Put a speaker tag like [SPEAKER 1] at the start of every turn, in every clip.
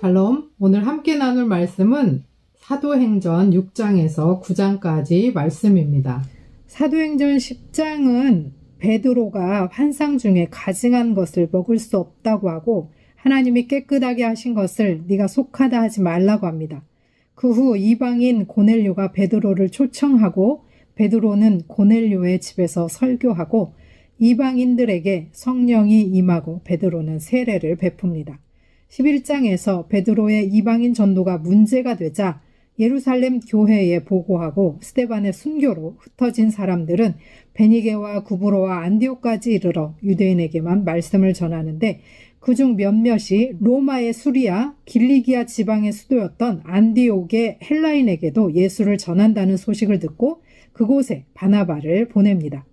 [SPEAKER 1] 샬롬, 오늘 함께 나눌 말씀은 사도행전 6장에서 9장까지 말씀입니다. 사도행전 10장은 베드로가 환상 중에 가증한 것을 먹을 수 없다고 하고 하나님이 깨끗하게 하신 것을 네가 속하다 하지 말라고 합니다. 그 후 이방인 고넬료가 베드로를 초청하고 베드로는 고넬료의 집에서 설교하고 이방인들에게 성령이 임하고 베드로는 세례를 베풉니다. 11장에서 베드로의 이방인 전도가 문제가 되자 예루살렘 교회에 보고하고 스데반의 순교로 흩어진 사람들은 베니게와 구브로와 안디옥까지 이르러 유대인에게만 말씀을 전하는데 그중 몇몇이 로마의 수리아, 길리기아 지방의 수도였던 안디옥의 헬라인에게도 예수를 전한다는 소식을 듣고 그곳에 바나바를 보냅니다.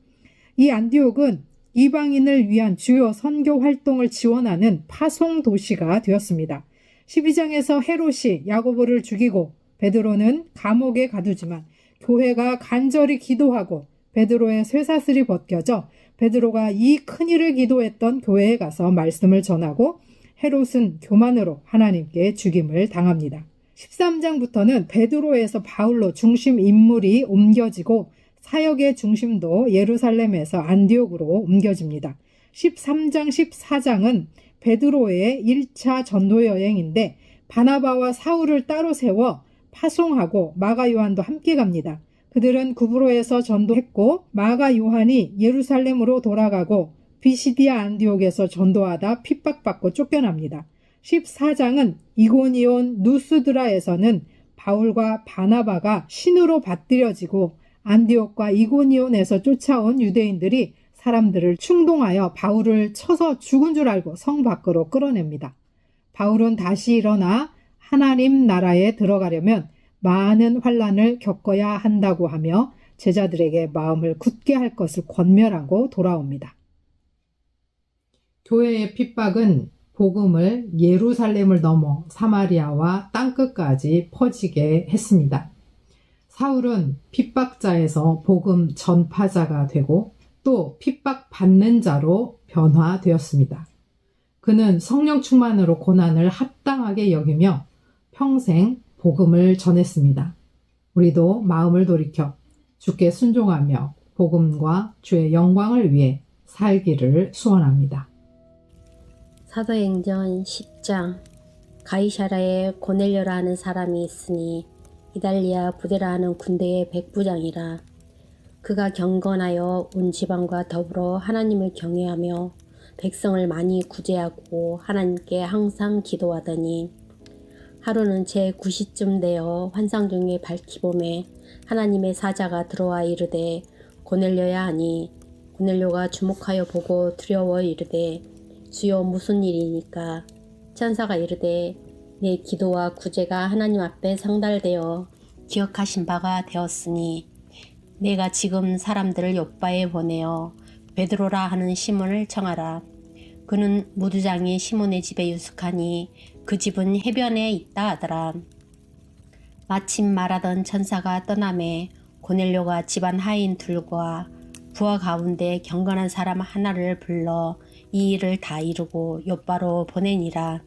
[SPEAKER 1] 이 안디옥은 이방인을 위한 주요 선교 활동을 지원하는 파송 도시가 되었습니다. 12장에서 헤롯이 야고보를 죽이고 베드로는 감옥에 가두지만 교회가 간절히 기도하고 베드로의 쇠사슬이 벗겨져 베드로가 이 큰일을 기도했던 교회에 가서 말씀을 전하고 헤롯은 교만으로 하나님께 죽임을 당합니다. 13장부터는 베드로에서 바울로 중심 인물이 옮겨지고 사역의 중심도 예루살렘에서 안디옥으로 옮겨집니다. 13장, 14장은 베드로의 1차 전도 여행인데 바나바와 사울을 따로 세워 파송하고 마가 요한도 함께 갑니다. 그들은 구브로에서 전도했고 마가 요한이 예루살렘으로 돌아가고 비시디아 안디옥에서 전도하다 핍박받고 쫓겨납니다. 14장은 이고니온 누스드라에서는 바울과 바나바가 신으로 받들여지고 안디옥과 이고니온에서 쫓아온 유대인들이 사람들을 충동하여 바울을 쳐서 죽은 줄 알고 성 밖으로 끌어냅니다. 바울은 다시 일어나 하나님 나라에 들어가려면 많은 환난을 겪어야 한다고 하며 제자들에게 마음을 굳게 할 것을 권면하고 돌아옵니다. 교회의 핍박은 복음을 예루살렘을 넘어 사마리아와 땅끝까지 퍼지게 했습니다. 사울은 핍박자에서 복음 전파자가 되고 또 핍박받는 자로 변화되었습니다. 그는 성령 충만으로 고난을 합당하게 여기며 평생 복음을 전했습니다. 우리도 마음을 돌이켜 주께 순종하며 복음과 주의 영광을 위해 살기를 소원합니다.
[SPEAKER 2] 사도행전 10장 가이사라에 고넬료라 하는 사람이 있으니 이달리아 부데라 하는 군대의 백부장이라. 그가 경건하여 온 지방과 더불어 하나님을 경외하며 백성을 많이 구제하고 하나님께 항상 기도하더니 하루는 제9시쯤 되어 환상 중에 밝히봄에 하나님의 사자가 들어와 이르되 고넬료야 하니 고넬료가 주목하여 보고 두려워 이르되 주여 무슨 일이니까? 천사가 이르되 내 기도와 구제가 하나님 앞에 상달되어 기억하신 바가 되었으니 내가 지금 사람들을 요빠에 보내어 베드로라 하는 시몬을 청하라. 그는 무두장이 시몬의 집에 유숙하니 그 집은 해변에 있다 하더라. 마침 말하던 천사가 떠나매 고넬료가 집안 하인 둘과 부하 가운데 경건한 사람 하나를 불러 이 일을 다 이루고 요빠로 보내니라.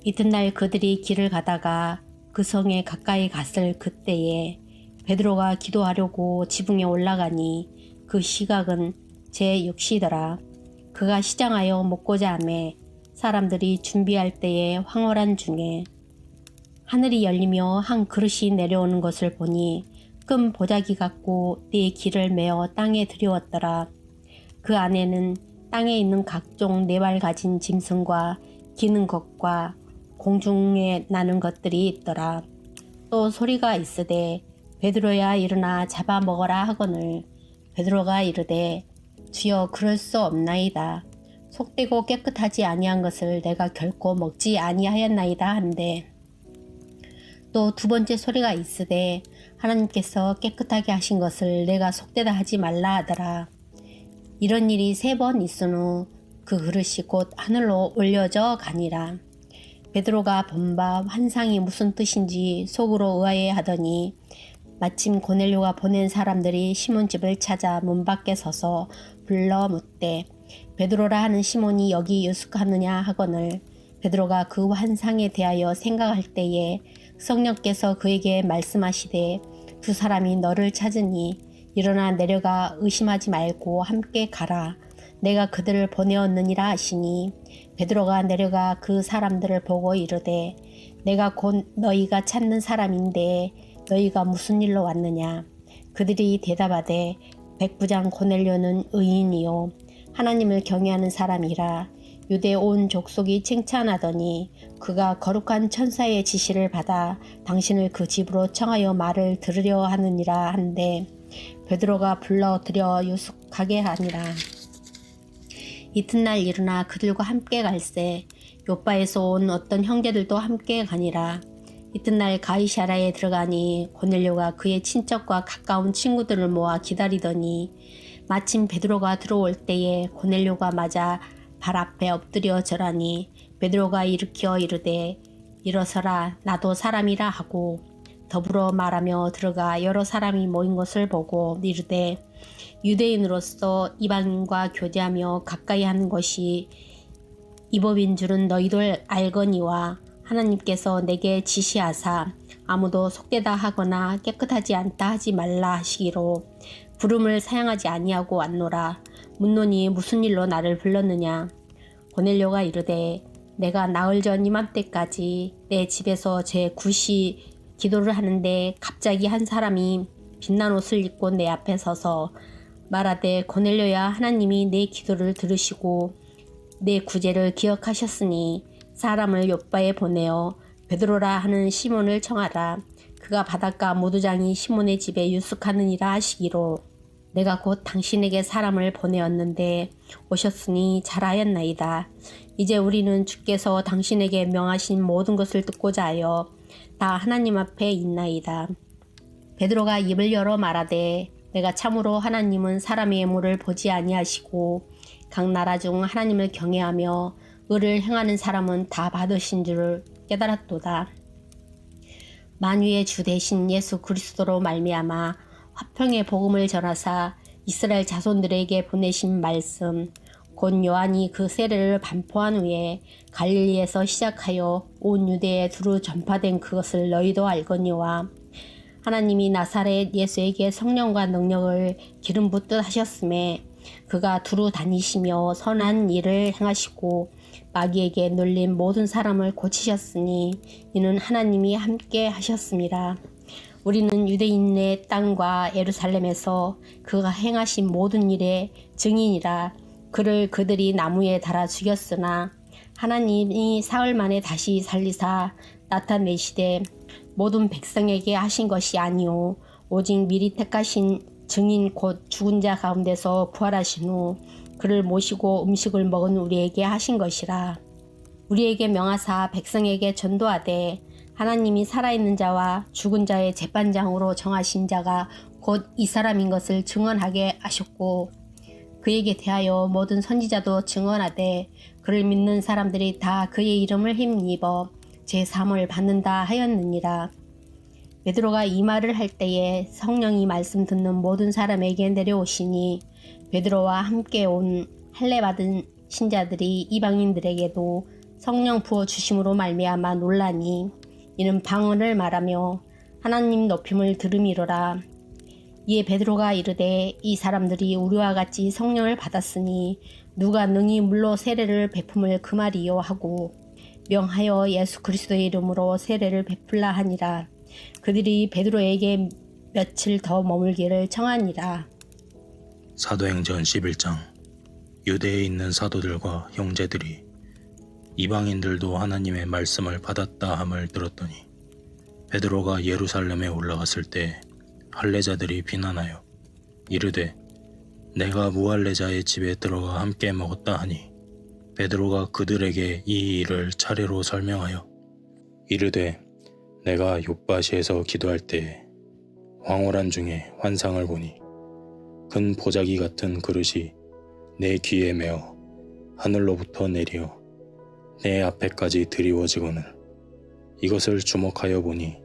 [SPEAKER 2] 이튿날 그들이 길을 가다가 그 성에 가까이 갔을 그때에 베드로가 기도하려고 지붕에 올라가니 그 시각은 제6시더라. 그가 시장하여 먹고자 하매 사람들이 준비할 때에 황홀한 중에 하늘이 열리며 한 그릇이 내려오는 것을 보니 금 보자기 같고 네 길을 메어 땅에 들여왔더라. 그 안에는 땅에 있는 각종 네 발 가진 짐승과 기는 것과 공중에 나는 것들이 있더라. 또 소리가 있으되 베드로야 일어나 잡아먹어라 하거늘 베드로가 이르되 주여 그럴 수 없나이다. 속되고 깨끗하지 아니한 것을 내가 결코 먹지 아니하였나이다 한데 또 두 번째 소리가 있으되 하나님께서 깨끗하게 하신 것을 내가 속되다 하지 말라 하더라. 이런 일이 3번 있은 후 그 그릇이 곧 하늘로 올려져 가니라. 베드로가 본 바 환상이 무슨 뜻인지 속으로 의아해 하더니 마침 고넬료가 보낸 사람들이 시몬 집을 찾아 문 밖에 서서 불러 묻되 베드로라 하는 시몬이 여기 유숙하느냐 하거늘 베드로가 그 환상에 대하여 생각할 때에 성령께서 그에게 말씀하시되 두 사람이 너를 찾으니 일어나 내려가 의심하지 말고 함께 가라. 내가 그들을 보내었느니라 하시니 베드로가 내려가 그 사람들을 보고 이르되 내가 곧 너희가 찾는 사람인데 너희가 무슨 일로 왔느냐. 그들이 대답하되 백부장 고넬료는 의인이요 하나님을 경외하는 사람이라 유대 온 족속이 칭찬하더니 그가 거룩한 천사의 지시를 받아 당신을 그 집으로 청하여 말을 들으려 하느니라 한데 베드로가 불러들여 유숙하게 하니라. 이튿날 일어나 그들과 함께 갈새 요바에서 온 어떤 형제들도 함께 가니라. 이튿날 가이사랴에 들어가니 고넬료가 그의 친척과 가까운 친구들을 모아 기다리더니 마침 베드로가 들어올 때에 고넬료가 맞아 발 앞에 엎드려 절하니 베드로가 일으켜 이르되 일어서라 나도 사람이라 하고 더불어 말하며 들어가 여러 사람이 모인 것을 보고 이르되 유대인으로서 이방인과 교제하며 가까이 하는 것이 이 법인 줄은 너희들 알거니와 하나님께서 내게 지시하사 아무도 속되다 하거나 깨끗하지 않다 하지 말라 하시기로 부름을 사양하지 아니하고 왔노라. 묻노니 무슨 일로 나를 불렀느냐. 고넬료가 이르되 내가 나흘 전 이맘때까지 내 집에서 제 굿이 기도를 하는데 갑자기 한 사람이 빛난 옷을 입고 내 앞에 서서 말하되 고넬료야 하나님이 내 기도를 들으시고 내 구제를 기억하셨으니 사람을 요바에 보내어 베드로라 하는 시몬을 청하라. 그가 바닷가 모두장이 시몬의 집에 유숙하느니라 하시기로 내가 곧 당신에게 사람을 보내었는데 오셨으니 잘하였나이다. 이제 우리는 주께서 당신에게 명하신 모든 것을 듣고자 하여 다 하나님 앞에 있나이다. 베드로가 입을 열어 말하되 내가 참으로 하나님은 사람의 예물을 보지 아니하시고 각 나라 중 하나님을 경외하며 의를 행하는 사람은 다 받으신 줄을 깨달았도다. 만유의 주 대신 예수 그리스도로 말미암아 화평의 복음을 전하사 이스라엘 자손들에게 보내신 말씀 곧 요한이 그 세례를 반포한 후에 갈릴리에서 시작하여 온 유대에 두루 전파된 그것을 너희도 알거니와 하나님이 나사렛 예수에게 성령과 능력을 기름 붓듯 하셨음에 그가 두루 다니시며 선한 일을 행하시고 마귀에게 눌린 모든 사람을 고치셨으니 이는 하나님이 함께 하셨습니다. 우리는 유대인의 땅과 예루살렘에서 그가 행하신 모든 일의 증인이라. 그를 그들이 나무에 달아 죽였으나 하나님이 사흘 만에 다시 살리사 나타내시되 모든 백성에게 하신 것이 아니오 오직 미리 택하신 증인 곧 죽은 자 가운데서 부활하신 후 그를 모시고 음식을 먹은 우리에게 하신 것이라. 우리에게 명하사 백성에게 전도하되 하나님이 살아있는 자와 죽은 자의 재판장으로 정하신 자가 곧 이 사람인 것을 증언하게 하셨고 그에게 대하여 모든 선지자도 증언하되 그를 믿는 사람들이 다 그의 이름을 힘입어 제3을 받는다 하였느니라. 베드로가 이 말을 할 때에 성령이 말씀 듣는 모든 사람에게 내려오시니 베드로와 함께 온 할례 받은 신자들이 이방인들에게도 성령 부어 주심으로 말미암아 놀라니 이는 방언을 말하며 하나님 높임을 들음이로라. 이에 베드로가 이르되 이 사람들이 우리와 같이 성령을 받았으니 누가 능히 물로 세례를 베품을 그 말이요 하고 명하여 예수 그리스도의 이름으로 세례를 베풀라 하니라. 그들이 베드로에게 며칠 더 머물기를 청하니라.
[SPEAKER 3] 사도행전 11장. 유대에 있는 사도들과 형제들이 이방인들도 하나님의 말씀을 받았다 함을 들었더니 베드로가 예루살렘에 올라갔을 때 할례자들이 비난하여 이르되 내가 무할례자의 집에 들어가 함께 먹었다 하니 베드로가 그들에게 이 일을 차례로 설명하여 이르되 내가 욥바시에서 기도할 때에 황홀한 중에 환상을 보니 큰 보자기 같은 그릇이 내 귀에 메어 하늘로부터 내리어 내 앞에까지 드리워지거늘 이것을 주목하여 보니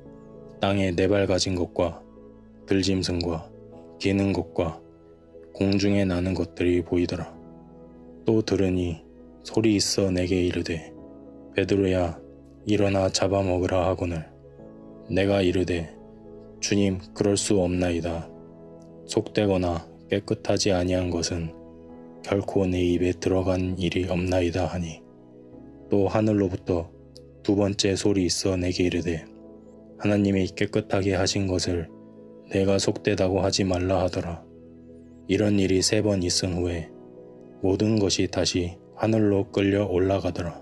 [SPEAKER 3] 땅에 네 발 가진 것과 들짐승과 기는 것과 공중에 나는 것들이 보이더라. 또 들으니 소리 있어 내게 이르되 베드로야 일어나 잡아먹으라 하거늘 내가 이르되 주님 그럴 수 없나이다. 속되거나 깨끗하지 아니한 것은 결코 내 입에 들어간 일이 없나이다 하니 또 하늘로부터 두 번째 소리 있어 내게 이르되 하나님이 깨끗하게 하신 것을 내가 속되다고 하지 말라 하더라. 이런 일이 3번 있은 후에 모든 것이 다시 하늘로 끌려 올라가더라.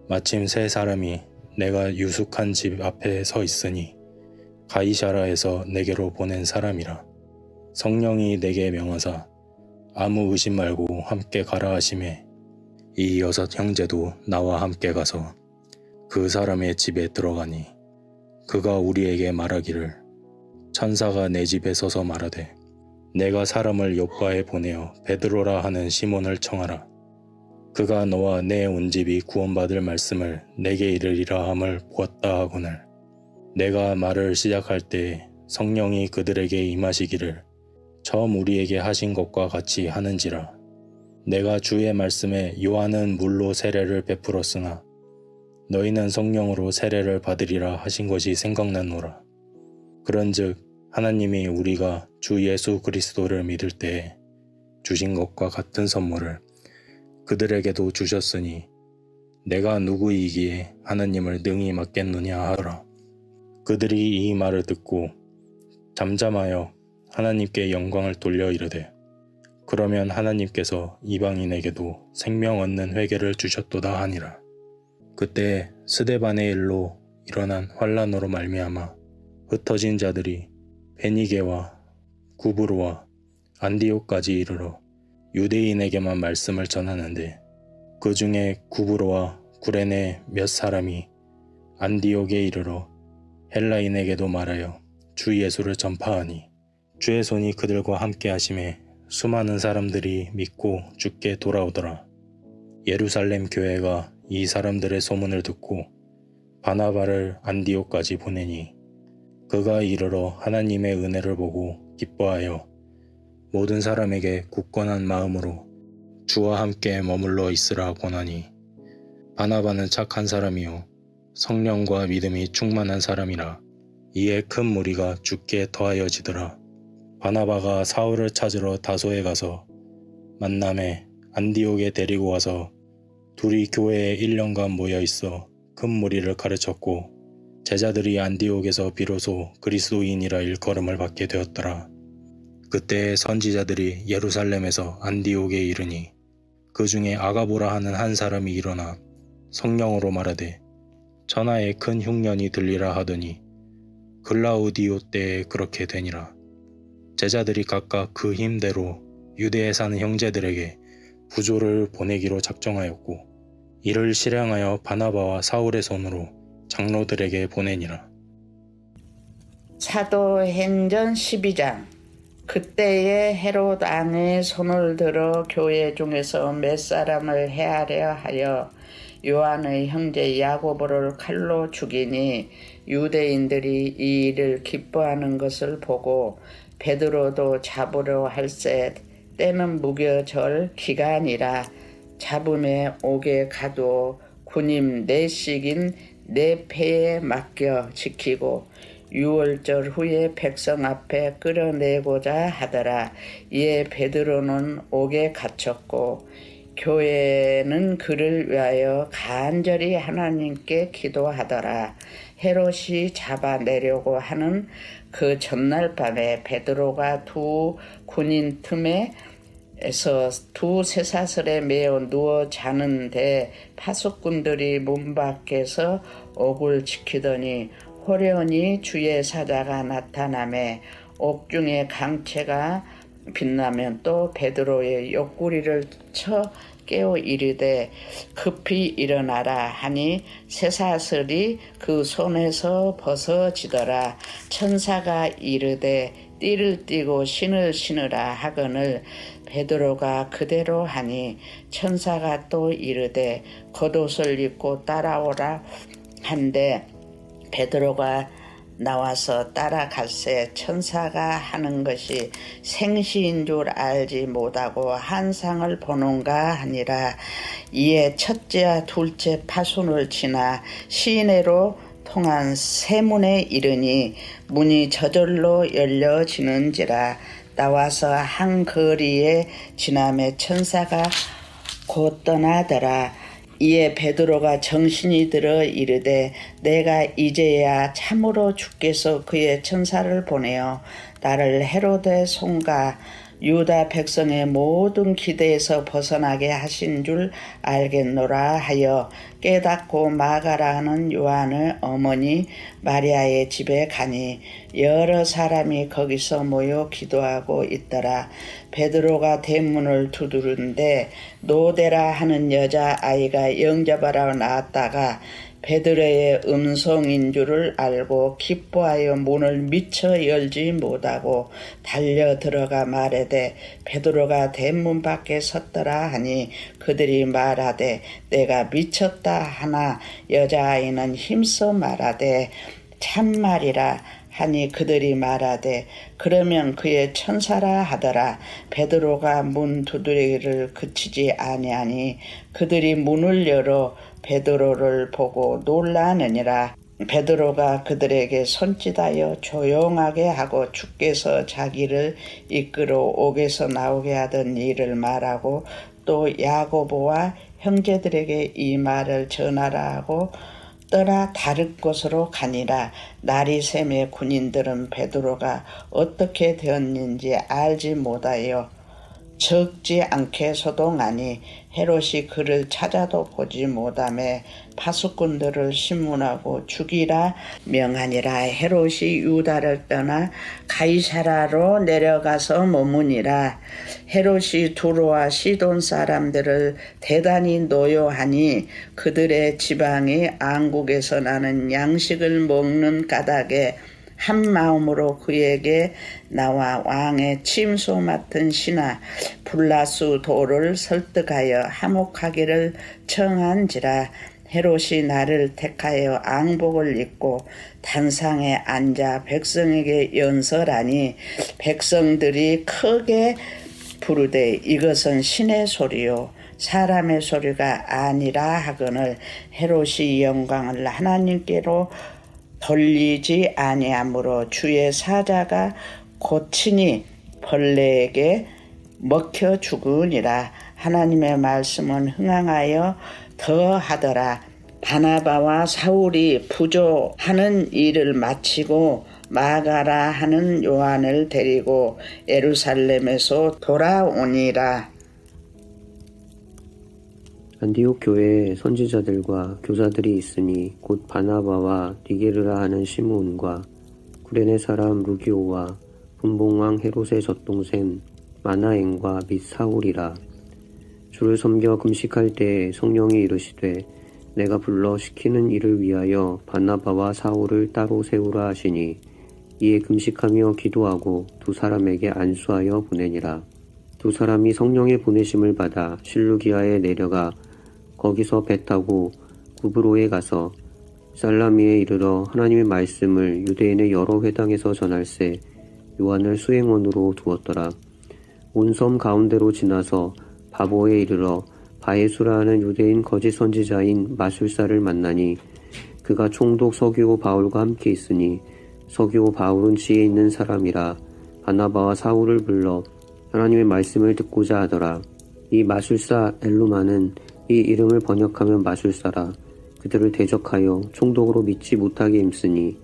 [SPEAKER 3] 마침 3사람이 내가 유숙한 집 앞에 서 있으니 가이사라에서 내게로 보낸 사람이라. 성령이 내게 명하사 아무 의심 말고 함께 가라 하시매 이 6 형제도 나와 함께 가서 그 사람의 집에 들어가니 그가 우리에게 말하기를 천사가 내 집에 서서 말하되 내가 사람을 요빠에 보내어 베드로라 하는 시몬을 청하라. 그가 너와 내 온 집이 구원받을 말씀을 내게 이르리라 함을 보았다 하거늘 내가 말을 시작할 때 성령이 그들에게 임하시기를 처음 우리에게 하신 것과 같이 하는지라. 내가 주의 말씀에 요한은 물로 세례를 베풀었으나 너희는 성령으로 세례를 받으리라 하신 것이 생각나노라. 그런즉 하나님이 우리가 주 예수 그리스도를 믿을 때에 주신 것과 같은 선물을 그들에게도 주셨으니 내가 누구이기에 하나님을 능히 맡겠느냐 하더라. 그들이 이 말을 듣고 잠잠하여 하나님께 영광을 돌려 이르되 그러면 하나님께서 이방인에게도 생명 얻는 회개를 주셨도다 하니라. 그때 스데반의 일로 일어난 환란으로 말미암아 흩어진 자들이 베니게와 구브로와 안디옥까지 이르러 유대인에게만 말씀을 전하는데 그 중에 구브로와 구레네 몇 사람이 안디옥에 이르러 헬라인에게도 말하여 주 예수를 전파하니 주의 손이 그들과 함께 하심에 수많은 사람들이 믿고 주께 돌아오더라. 예루살렘 교회가 이 사람들의 소문을 듣고 바나바를 안디옥까지 보내니 그가 이르러 하나님의 은혜를 보고 기뻐하여 모든 사람에게 굳건한 마음으로 주와 함께 머물러 있으라 권하니 바나바는 착한 사람이요 성령과 믿음이 충만한 사람이라. 이에 큰 무리가 주께 더하여지더라. 바나바가 사울을 찾으러 다소에 가서 만남에 안디옥에 데리고 와서 둘이 교회에 1년간 모여 있어 큰 무리를 가르쳤고 제자들이 안디옥에서 비로소 그리스도인이라 일컬음을 받게 되었더라. 그때 선지자들이 예루살렘에서 안디옥에 이르니 그 중에 아가보라 하는 한 사람이 일어나 성령으로 말하되 천하에 큰 흉년이 들리라 하더니 글라우디오 때에 그렇게 되니라. 제자들이 각각 그 힘대로 유대에 사는 형제들에게 부조를 보내기로 작정하였고 이를 실행하여 바나바와 사울의 손으로 장로들에게 보내니라.
[SPEAKER 4] 사도행전 12장. 그때에 헤롯 왕이 손을 들어 교회 중에서 몇 사람을 해하려 하여 요한의 형제 야고보를 칼로 죽이니 유대인들이 이 일을 기뻐하는 것을 보고 베드로도 잡으려 할세 때는 무교절 기간이라 잡음에 옥에 가두어 군임 4씩인 4패에 맡겨 지키고 6월절 후에 백성 앞에 끌어내고자 하더라. 이에 베드로는 옥에 갇혔고 교회는 그를 위하여 간절히 하나님께 기도하더라. 헤롯이 잡아내려고 하는 그 전날 밤에 베드로가 두 군인 틈에서 두 쇠사슬에 매어 누워 자는데 파수꾼들이 문 밖에서 옥을 지키더니 호련히 주의 사자가 나타나매 옥중에 강채가 빛나면 또 베드로의 옆구리를 쳐 깨워 이르되 급히 일어나라 하니 쇠사슬이 그 손에서 벗어지더라. 천사가 이르되 띠를 띠고 신을 신으라 하거늘 베드로가 그대로 하니 천사가 또 이르되 겉옷을 입고 따라오라 한데 베드로가 나와서 따라갈새 천사가 하는 것이 생시인 줄 알지 못하고 한상을 보는가 하니라. 이에 첫째와 둘째 파순을 지나 시내로 통한 세문에 이르니 문이 저절로 열려지는지라. 나와서 한 거리에 지나매 천사가 곧 떠나더라. 이에 베드로가 정신이 들어 이르되 내가 이제야 참으로 주께서 그의 천사를 보내어 나를 헤로데 손과 유다 백성의 모든 기대에서 벗어나게 하신 줄 알겠노라 하여 깨닫고 마가라는 요한의 어머니 마리아의 집에 가니 여러 사람이 거기서 모여 기도하고 있더라. 베드로가 대문을 두드는데 노데라 하는 여자아이가 영접하러 나왔다가 베드로의 음성인 줄을 알고 기뻐하여 문을 미처 열지 못하고 달려 들어가 말하되 베드로가 대문 밖에 섰더라 하니 그들이 말하되 내가 미쳤다 하나 여자아이는 힘써 말하되 참말이라 하니 그들이 말하되 그러면 그의 천사라 하더라. 베드로가 문 두드리기를 그치지 아니하니 그들이 문을 열어 베드로를 보고 놀라느니라. 베드로가 그들에게 손짓하여 조용하게 하고 주께서 자기를 이끌어 옥에서 나오게 하던 일을 말하고 또 야고보와 형제들에게 이 말을 전하라 하고 떠나 다른 곳으로 가니라. 날이 새매 군인들은 베드로가 어떻게 되었는지 알지 못하여 적지 않게 소동하니 헤롯이 그를 찾아도 보지 못하매 파수꾼들을 신문하고 죽이라 명하니라. 헤롯이 유다를 떠나 가이사라로 내려가서 머무니라. 헤롯이 두로와 시돈 사람들을 대단히 노여하니 그들의 지방이 안국에서 나는 양식을 먹는 까닭에 한 마음으로 그에게 나와 왕의 침소 맡은 신하 블라수 도를 설득하여 화목하기를 청한지라. 헤롯이 나를 택하여 앙복을 입고 단상에 앉아 백성에게 연설하니 백성들이 크게 부르되 이것은 신의 소리요 사람의 소리가 아니라 하거늘 헤롯이 영광을 하나님께로 돌리지 아니하므로 주의 사자가 고치니 벌레에게 먹혀 죽으니라. 하나님의 말씀은 흥황하여 더하더라. 바나바와 사울이 부조하는 일을 마치고 마가라 하는 요한을 데리고 예루살렘에서 돌아오니라.
[SPEAKER 5] 안디옥 교회에 선지자들과 교사들이 있으니 곧 바나바와 니게르라 하는 시므온과 구레네 사람 루기오와 분봉왕 헤롯의 젖동생 마나엔과 및 사울이라. 주를 섬겨 금식할 때에 성령이 이르시되 내가 불러 시키는 일을 위하여 바나바와 사울을 따로 세우라 하시니 이에 금식하며 기도하고 두 사람에게 안수하여 보내니라. 두 사람이 성령의 보내심을 받아 실루기아에 내려가 거기서 배 타고 구브로에 가서 살라미에 이르러 하나님의 말씀을 유대인의 여러 회당에서 전할세 요한을 수행원으로 두었더라. 온 섬 가운데로 지나서 바보에 이르러 바에수라 하는 유대인 거짓 선지자인 마술사를 만나니 그가 총독 서기오 바울과 함께 있으니 서기오 바울은 지혜 있는 사람이라 바나바와 사울을 불러 하나님의 말씀을 듣고자 하더라. 이 마술사 엘루마는 이 이름을 번역하면 마술사라. 그들을 대적하여 총독으로 믿지 못하게 힘쓰니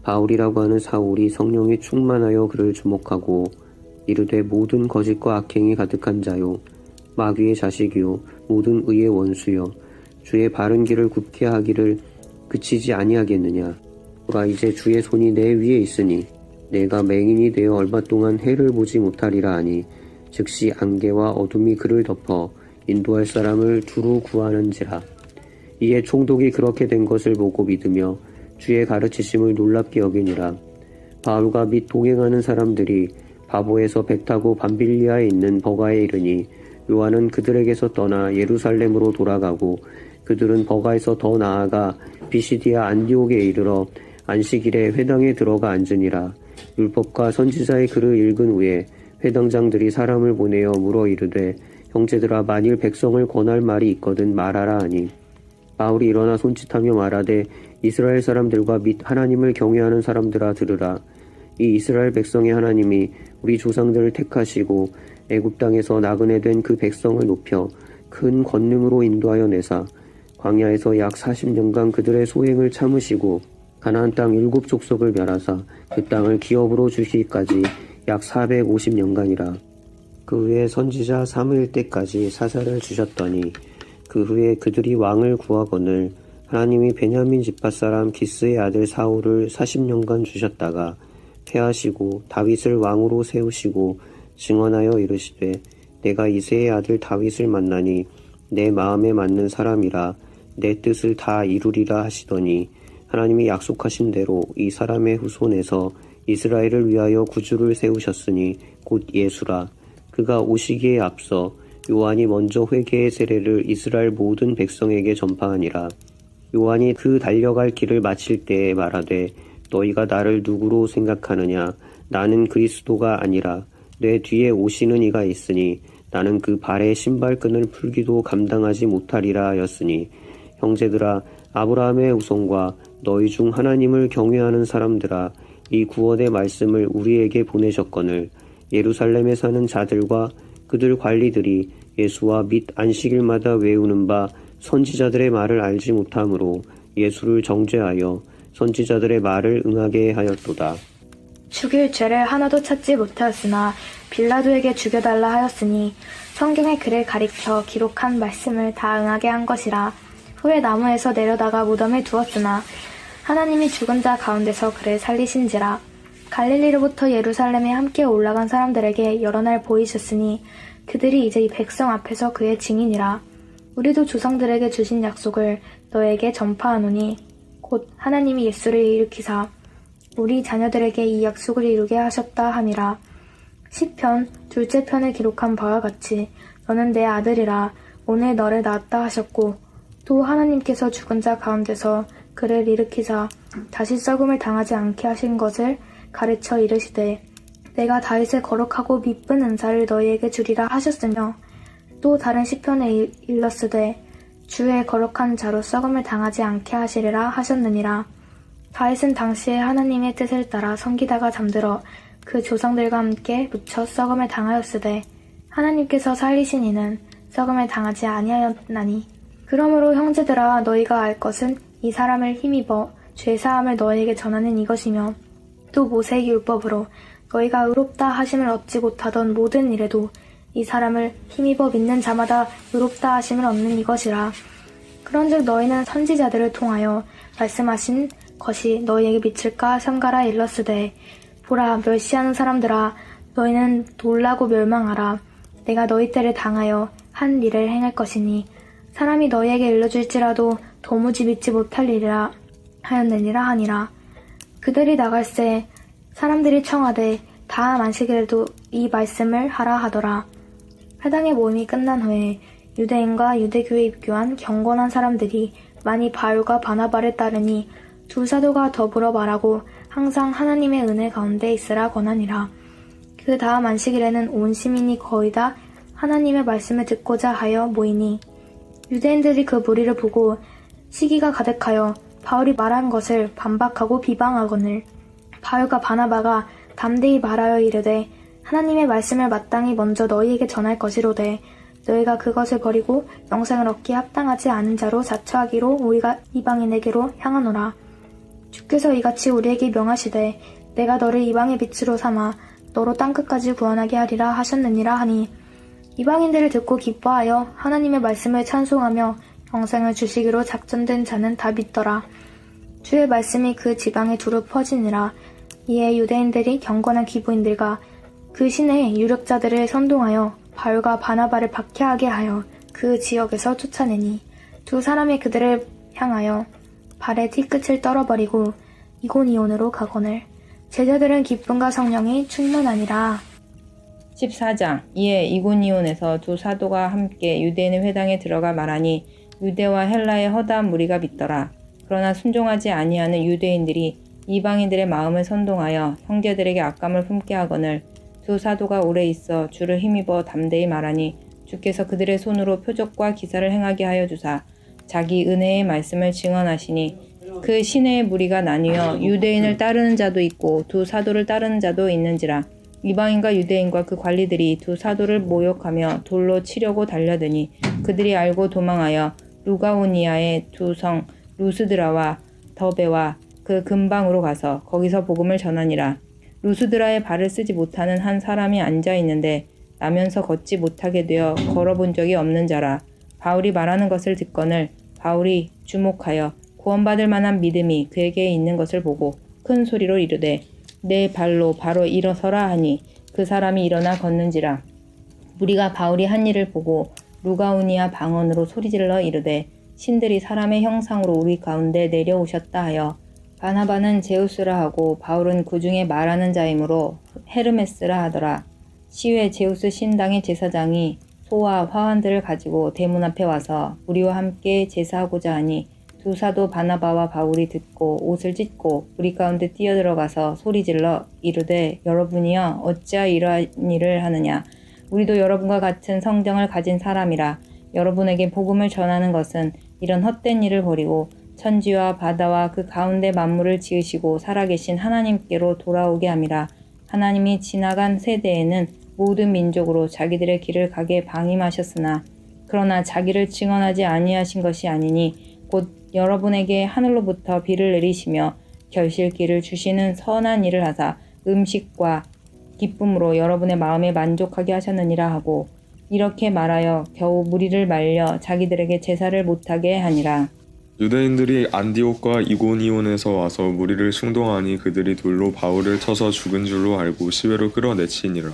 [SPEAKER 5] 바울이라고 하는 사울이 성령이 충만하여 그를 주목하고 이르되 모든 거짓과 악행이 가득한 자요 마귀의 자식이요 모든 의의 원수요 주의 바른 길을 굽게 하기를 그치지 아니하겠느냐. 보라 이제 주의 손이 내 위에 있으니 내가 맹인이 되어 얼마 동안 해를 보지 못하리라 하니 즉시 안개와 어둠이 그를 덮어 인도할 사람을 두루 구하는지라. 이에 총독이 그렇게 된 것을 보고 믿으며 주의 가르치심을 놀랍게 여기니라. 바울과 및 동행하는 사람들이 바보에서 배 타고 밤빌리아에 있는 버가에 이르니 요한은 그들에게서 떠나 예루살렘으로 돌아가고 그들은 버가에서 더 나아가 비시디아 안디옥에 이르러 안식일에 회당에 들어가 앉으니라. 율법과 선지자의 글을 읽은 후에 회당장들이 사람을 보내어 물어 이르되 형제들아 만일 백성을 권할 말이 있거든 말하라 하니 바울이 일어나 손짓하며 말하되 이스라엘 사람들과 및 하나님을 경외하는 사람들아 들으라. 이 이스라엘 백성의 하나님이 우리 조상들을 택하시고 애굽 땅에서 나그네 된 그 백성을 높여 큰 권능으로 인도하여 내사 광야에서 약 40년간 그들의 소행을 참으시고 가나안 땅 7족속을 멸하사 그 땅을 기업으로 주시기까지 약 450년간이라. 그 후에 선지자 사무엘 때까지 사사를 주셨더니 그 후에 그들이 왕을 구하거늘 하나님이 베냐민 지파 사람 기스의 아들 사울을 40년간 주셨다가 패하시고 다윗을 왕으로 세우시고 증언하여 이르시되 내가 이새의 아들 다윗을 만나니 내 마음에 맞는 사람이라 내 뜻을 다 이루리라 하시더니 하나님이 약속하신 대로 이 사람의 후손에서 이스라엘을 위하여 구주를 세우셨으니 곧 예수라. 그가 오시기에 앞서 요한이 먼저 회개의 세례를 이스라엘 모든 백성에게 전파하니라. 요한이 그 달려갈 길을 마칠 때에 말하되 너희가 나를 누구로 생각하느냐? 나는 그리스도가 아니라 내 뒤에 오시는 이가 있으니 나는 그 발의 신발끈을 풀기도 감당하지 못하리라 하였으니 형제들아 아브라함의 후손과 너희 중 하나님을 경외하는 사람들아 이 구원의 말씀을 우리에게 보내셨거늘 예루살렘에 사는 자들과 그들 관리들이 예수와 및 안식일마다 외우는 바 선지자들의 말을 알지 못하므로 예수를 정죄하여 선지자들의 말을 응하게 하였도다.
[SPEAKER 6] 죽일 죄를 하나도 찾지 못하였으나 빌라도에게 죽여달라 하였으니 성경의 글을 가리켜 기록한 말씀을 다 응하게 한 것이라. 후에 나무에서 내려다가 무덤에 두었으나 하나님이 죽은 자 가운데서 그를 살리신지라. 갈릴리로부터 예루살렘에 함께 올라간 사람들에게 여러 날 보이셨으니 그들이 이제 이 백성 앞에서 그의 증인이라. 우리도 조상들에게 주신 약속을 너에게 전파하노니 곧 하나님이 예수를 일으키사 우리 자녀들에게 이 약속을 이루게 하셨다 함이라. 시편 둘째 편에 기록한 바와 같이 너는 내 아들이라 오늘 너를 낳았다 하셨고 또 하나님께서 죽은 자 가운데서 그를 일으키사 다시 썩음을 당하지 않게 하신 것을 가르쳐 이르시되 내가 다윗의 거룩하고 미쁜 은사를 너희에게 주리라 하셨으며 또 다른 시편에 일렀으되 주의 거룩한 자로 썩음을 당하지 않게 하시리라 하셨느니라. 다윗은 당시에 하나님의 뜻을 따라 섬기다가 잠들어 그 조상들과 함께 묻혀 썩음을 당하였으되 하나님께서 살리신 이는 썩음을 당하지 아니하였나니 그러므로 형제들아 너희가 알 것은 이 사람을 힘입어 죄사함을 너희에게 전하는 이것이며 또 모세의 율법으로 너희가 의롭다 하심을 얻지 못하던 모든 일에도 이 사람을 힘입어 믿는 자마다 의롭다 하심을 얻는 이것이라. 그런즉 너희는 선지자들을 통하여 말씀하신 것이 너희에게 미칠까 삼가라 일렀으되 보라 멸시하는 사람들아 너희는 놀라고 멸망하라. 내가 너희 때를 당하여 한 일을 행할 것이니 사람이 너희에게 일러줄지라도 도무지 믿지 못할 일이라 하였느니라 하니라. 그들이 나갈새 사람들이 청하되 다음 안식일에도 이 말씀을 하라 하더라. 회당의 모임이 끝난 후에 유대인과 유대교에 입교한 경건한 사람들이 많이 바울과 바나바를 따르니 두 사도가 더불어 말하고 항상 하나님의 은혜 가운데 있으라 권하니라. 그 다음 안식일에는 온 시민이 거의 다 하나님의 말씀을 듣고자 하여 모이니 유대인들이 그 무리를 보고 시기가 가득하여 바울이 말한 것을 반박하고 비방하거늘 바울과 바나바가 담대히 말하여 이르되 하나님의 말씀을 마땅히 먼저 너희에게 전할 것이로되 너희가 그것을 버리고 영생을 얻기에 합당하지 않은 자로 자처하기로 우리가 이방인에게로 향하노라. 주께서 이같이 우리에게 명하시되 내가 너를 이방의 빛으로 삼아 너로 땅끝까지 구원하게 하리라 하셨느니라 하니 이방인들을 듣고 기뻐하여 하나님의 말씀을 찬송하며 영생을 주시기로 작정된 자는 다 믿더라. 주의 말씀이 그 지방에 두루 퍼지니라. 이에 유대인들이 경건한 기부인들과 그 시내의 유력자들을 선동하여 바울과 바나바를 박해하게 하여 그 지역에서 쫓아내니 두 사람이 그들을 향하여 발에 뒤끝을 떨어버리고 이고니온으로 가거늘 제자들은 기쁨과 성령이 충만하니라.
[SPEAKER 7] 14장. 이에 이고니온에서 두 사도가 함께 유대인의 회당에 들어가 말하니 유대와 헬라의 허다한 무리가 믿더라. 그러나 순종하지 아니하는 유대인들이 이방인들의 마음을 선동하여 형제들에게 악감을 품게 하거늘 두 사도가 오래 있어 주를 힘입어 담대히 말하니 주께서 그들의 손으로 표적과 기사를 행하게 하여 주사 자기 은혜의 말씀을 증언하시니 그 시내의 무리가 나뉘어 유대인을 따르는 자도 있고 두 사도를 따르는 자도 있는지라 이방인과 유대인과 그 관리들이 두 사도를 모욕하며 돌로 치려고 달려드니 그들이 알고 도망하여 루가오니아의 두 성 루스드라와 더베와 그 근방으로 가서 거기서 복음을 전하니라. 루스드라에 발을 쓰지 못하는 한 사람이 앉아 있는데 나면서 걷지 못하게 되어 걸어본 적이 없는 자라. 바울이 말하는 것을 듣거늘 바울이 주목하여 구원받을 만한 믿음이 그에게 있는 것을 보고 큰 소리로 이르되 내 발로 바로 일어서라 하니 그 사람이 일어나 걷는지라. 무리가 바울이 한 일을 보고 루가오니아 방언으로 소리질러 이르되 신들이 사람의 형상으로 우리 가운데 내려오셨다 하여 바나바는 제우스라 하고 바울은 그 중에 말하는 자이므로 헤르메스라 하더라. 시외 제우스 신당의 제사장이 소와 화환들을 가지고 대문 앞에 와서 우리와 함께 제사하고자 하니 두 사도 바나바와 바울이 듣고 옷을 찢고 우리 가운데 뛰어들어가서 소리질러 이르되 여러분이여 어찌하여 이러한 일을 하느냐. 우리도 여러분과 같은 성정을 가진 사람이라. 여러분에게 복음을 전하는 것은 이런 헛된 일을 버리고 천지와 바다와 그 가운데 만물을 지으시고 살아계신 하나님께로 돌아오게 함이라. 하나님이 지나간 세대에는 모든 민족으로 자기들의 길을 가게 방임하셨으나 그러나 자기를 증언하지 아니하신 것이 아니니 곧 여러분에게 하늘로부터 비를 내리시며 결실기를 주시는 선한 일을 하사 음식과 기쁨으로 여러분의 마음에 만족하게 하셨느니라 하고 이렇게 말하여 겨우 무리를 말려 자기들에게 제사를 못하게 하니라.
[SPEAKER 8] 유대인들이 안디옥과 이고니온에서 와서 무리를 충동하니 그들이 돌로 바울을 쳐서 죽은 줄로 알고 시외로 끌어내치니라.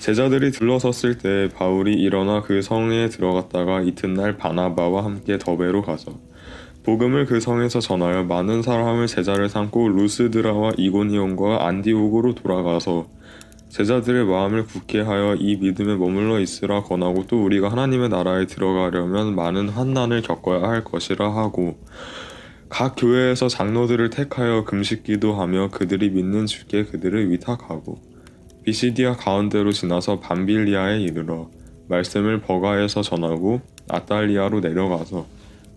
[SPEAKER 8] 제자들이 들러섰을 때 바울이 일어나 그 성에 들어갔다가 이튿날 바나바와 함께 더베로 가서 복음을 그 성에서 전하여 많은 사람을 제자를 삼고 루스드라와 이고니온과 안디옥으로 돌아가서 제자들의 마음을 굳게 하여 이 믿음에 머물러 있으라 권하고 또 우리가 하나님의 나라에 들어가려면 많은 환난을 겪어야 할 것이라 하고 각 교회에서 장로들을 택하여 금식 기도하며 그들이 믿는 주께 그들을 위탁하고 비시디아 가운데로 지나서 밤빌리아에 이르러 말씀을 버가에서 전하고 아달리아로 내려가서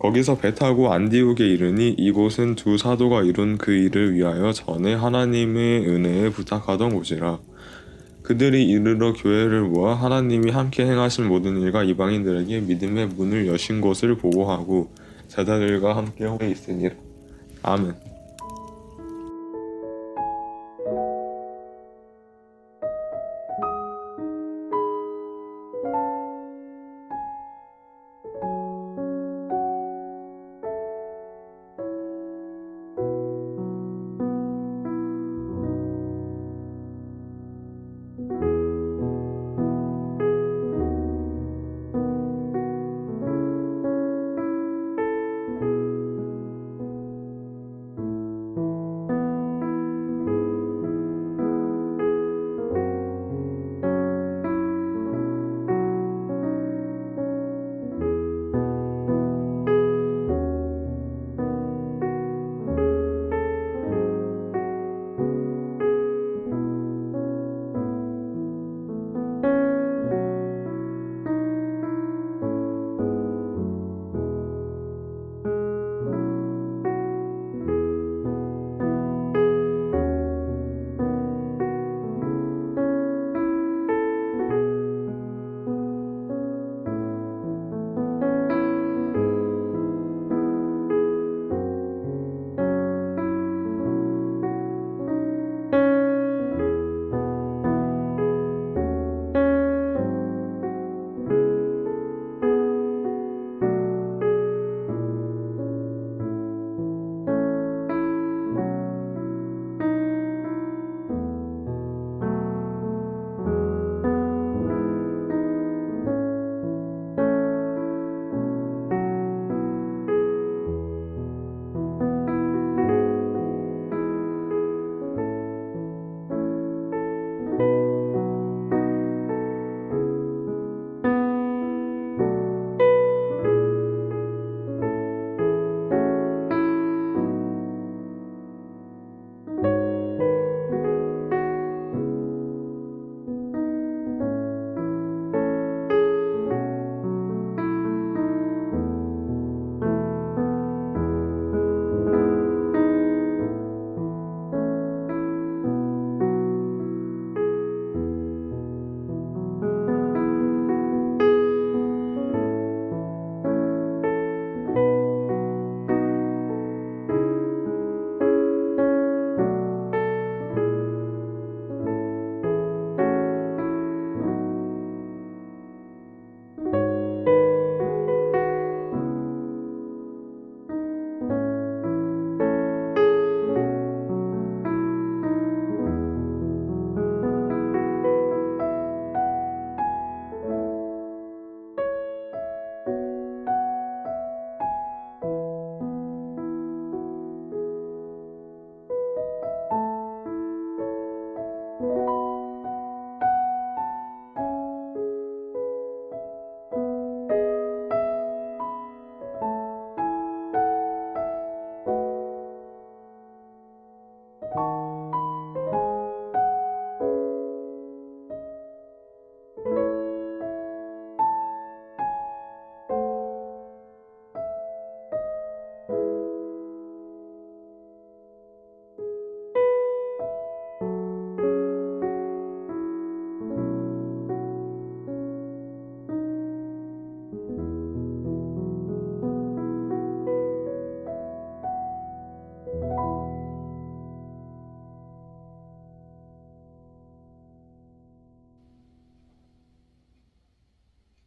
[SPEAKER 8] 거기서 배 타고 안디옥에 이르니 이곳은 두 사도가 이룬 그 일을 위하여 전에 하나님의 은혜에 부탁하던 곳이라. 그들이 이르러 교회를 모아 하나님이 함께 행하신 모든 일과 이방인들에게 믿음의 문을 여신 것을 보고하고 제자들과 함께 오래 있으니라. 아멘.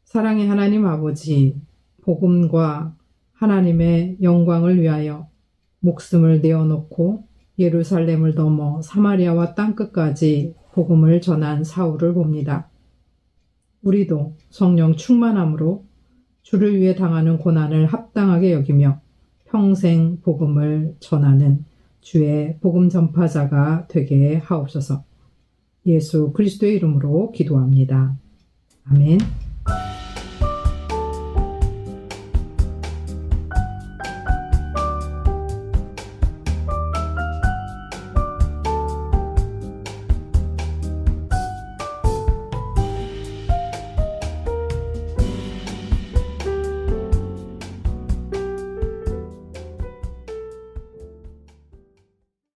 [SPEAKER 1] 사랑의 하나님 아버지, 복음과 하나님의 영광을 위하여 목숨을 내어놓고 예루살렘을 넘어 사마리아와 땅끝까지 복음을 전한 사울을 봅니다. 우리도 성령 충만함으로 주를 위해 당하는 고난을 합당하게 여기며 평생 복음을 전하는 주의 복음 전파자가 되게 하옵소서. 예수 그리스도의 이름으로 기도합니다. 아멘.